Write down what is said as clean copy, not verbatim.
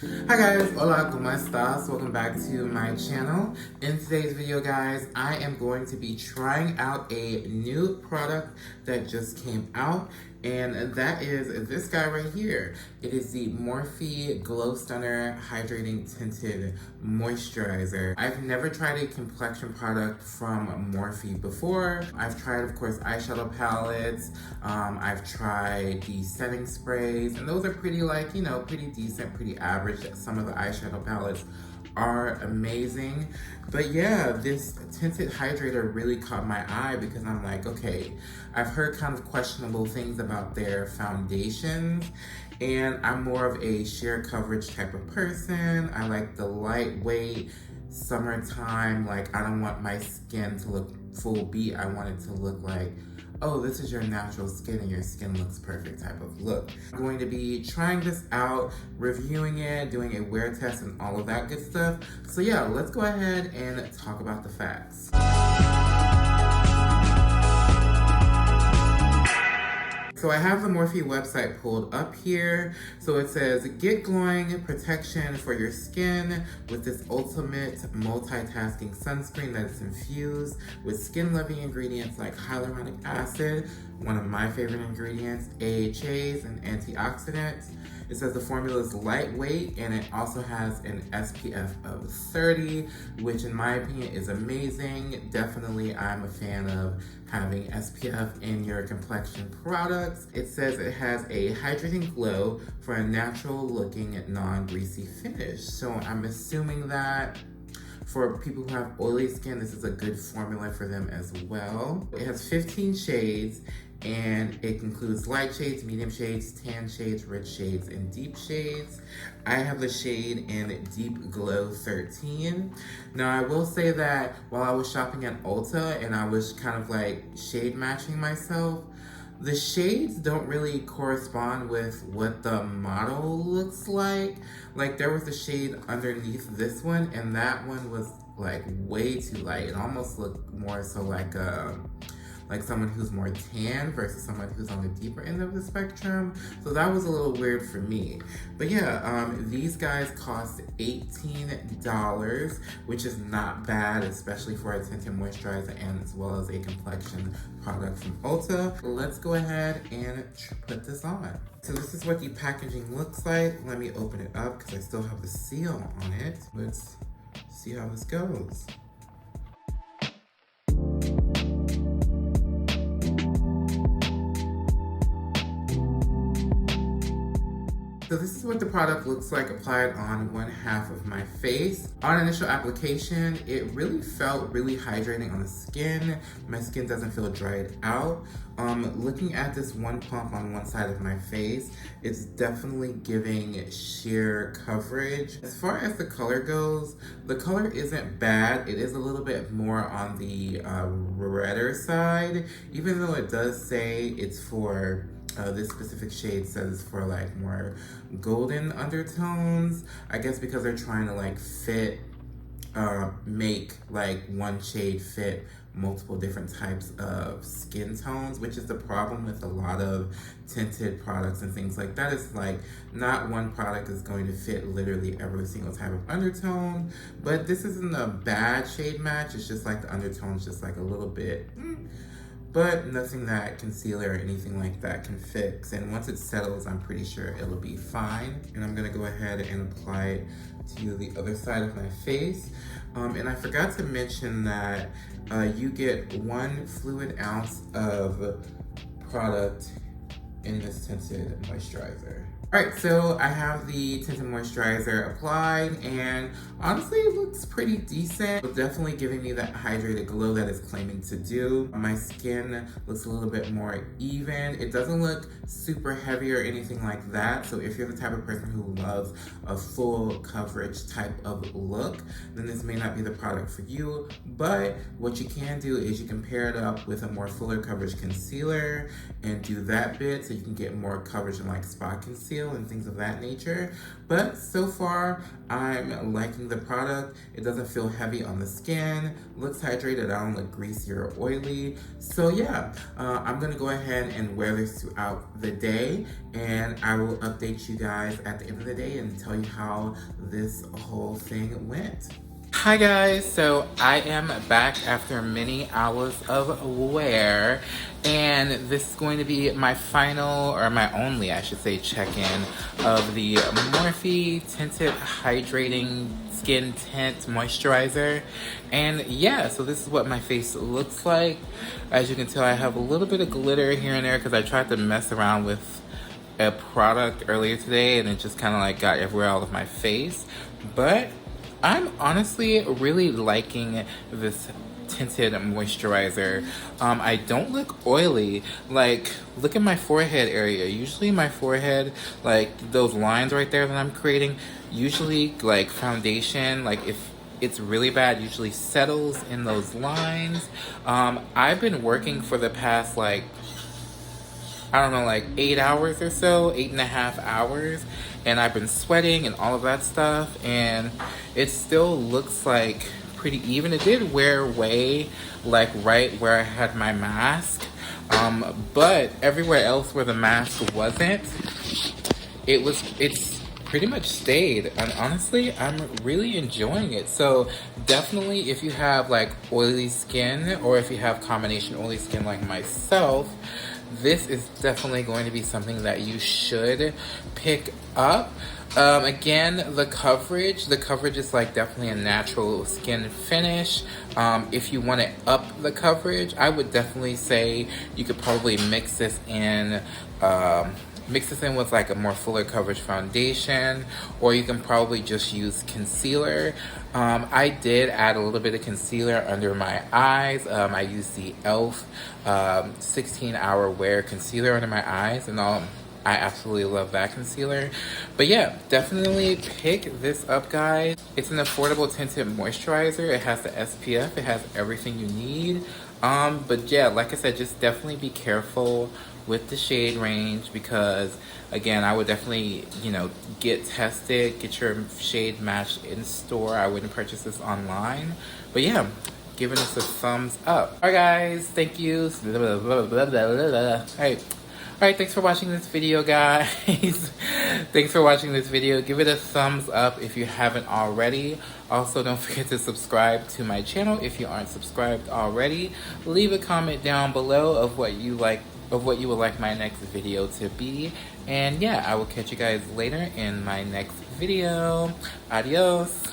Hi guys, hola, ¿cómo estás? Welcome back to my channel. In today's video, guys, I am going to be trying out a new product that just came out, and that is this guy right here. It is the Morphe Glow Stunner Hydrating Tinted Moisturizer. I've never tried a complexion product from Morphe before. I've tried, of course, eyeshadow palettes. I've tried the setting sprays, and those are pretty, like, you know, pretty decent, pretty average. Some of the eyeshadow palettes are amazing. But yeah, this tinted hydrator really caught my eye because I'm like, okay, I've heard kind of questionable things about their foundations, and I'm more of a sheer coverage type of person. I like the lightweight, summertime, like I don't want my skin to look full beat. I want it to look like, oh, this is your natural skin and your skin looks perfect type of look. I'm going to be trying this out, reviewing it, doing a wear test and all of that good stuff. So yeah, let's go ahead and talk about the facts. So I have the Morphe website pulled up here. So it says, get glowing protection for your skin with this ultimate multitasking sunscreen that is infused with skin-loving ingredients like hyaluronic acid, one of my favorite ingredients, AHAs, and antioxidants. It says the formula is lightweight and it also has an SPF of 30, which in my opinion is amazing. Definitely, I'm a fan of having SPF in your complexion products. It says it has a hydrating glow for a natural looking, non-greasy finish. So I'm assuming that for people who have oily skin, this is a good formula for them as well. It has 15 shades, and it includes light shades, medium shades, tan shades, rich shades, and deep shades. I have the shade in Deep Glow 13. Now, I will say that while I was shopping at Ulta and I was kind of like shade matching myself, the shades don't really correspond with what the model looks like. Like, there was a shade underneath this one, and that one was like way too light. It almost looked more so like someone who's more tan versus someone who's on the deeper end of the spectrum. So that was a little weird for me. But yeah, these guys cost $18, which is not bad, especially for a tinted moisturizer and as well as a complexion product from Ulta. Let's go ahead and put this on. So this is what the packaging looks like. Let me open it up because I still have the seal on it. Let's see how this goes. So this is what the product looks like applied on one half of my face. On initial application, it really felt really hydrating on the skin. My skin doesn't feel dried out. Looking at this one pump on one side of my face, it's definitely giving sheer coverage. As far as the color goes, the color isn't bad. It is a little bit more on the redder side, even though it does say it's for this specific shade says for like more golden undertones. I guess because they're trying to like make like one shade fit multiple different types of skin tones, which is the problem with a lot of tinted products and things like that. It's like not one product is going to fit literally every single type of undertone, but this isn't a bad shade match. It's just like the undertone's just like a little bit but nothing that concealer or anything like that can fix. And once it settles, I'm pretty sure it'll be fine. And I'm gonna go ahead and apply it to the other side of my face. And I forgot to mention that you get 1 fluid ounce of product in this tinted moisturizer. All right, so I have the tinted moisturizer applied, and honestly, it looks pretty decent. It's definitely giving me that hydrated glow that it's claiming to do. My skin looks a little bit more even. It doesn't look super heavy or anything like that. So if you're the type of person who loves a full coverage type of look, then this may not be the product for you. But what you can do is you can pair it up with a more fuller coverage concealer and do that bit so you can get more coverage in like spot concealer. feel and things of that nature. But so far, I'm liking the product. It doesn't feel heavy on the skin, looks hydrated, I don't look greasy or oily. So yeah, I'm gonna go ahead and wear this throughout the day, and I will update you guys at the end of the day and tell you how this whole thing went. Hi guys, so I am back after many hours of wear, and this is going to be my final, or my only, I should say, check-in of the Morphe Tinted Hydrating Skin Tint Moisturizer. And yeah, so this is what my face looks like. As you can tell, I have a little bit of glitter here and there because I tried to mess around with a product earlier today and it just kind of like got everywhere out of my face. But I'm honestly really liking this tinted moisturizer. I don't look oily. Like, look at my forehead area. Usually my forehead, like those lines right there that I'm creating, usually like foundation, like if it's really bad, usually settles in those lines. I've been working for the past like, I don't know, like 8 hours or so, 8.5 hours. And I've been sweating and all of that stuff. And it still looks like pretty even. It did wear away, like right where I had my mask. But everywhere else where the mask wasn't, it's pretty much stayed. And honestly, I'm really enjoying it. So definitely if you have like oily skin, or if you have combination oily skin like myself, this is definitely going to be something that you should pick up. Again, the coverage is like definitely a natural skin finish. If you want to up the coverage, I would definitely say you could probably mix this in with like a more fuller coverage foundation, or you can probably just use concealer. I did add a little bit of concealer under my eyes. I used the e.l.f. 16-hour wear concealer under my eyes, and I absolutely love that concealer. But yeah, definitely pick this up, guys. It's an affordable tinted moisturizer. It has the SPF. It has everything you need. But yeah, like I said, just definitely be careful with the shade range, because again, I would definitely, get tested, get your shade matched in store. I wouldn't purchase this online. But yeah, giving this a thumbs up. Alright guys, thank you. Alright, thanks for watching this video, guys. Thanks for watching this video. Give it a thumbs up if you haven't already. Also, don't forget to subscribe to my channel if you aren't subscribed already. Leave a comment down below of what you would like my next video to be. And yeah, I will catch you guys later in my next video. Adios.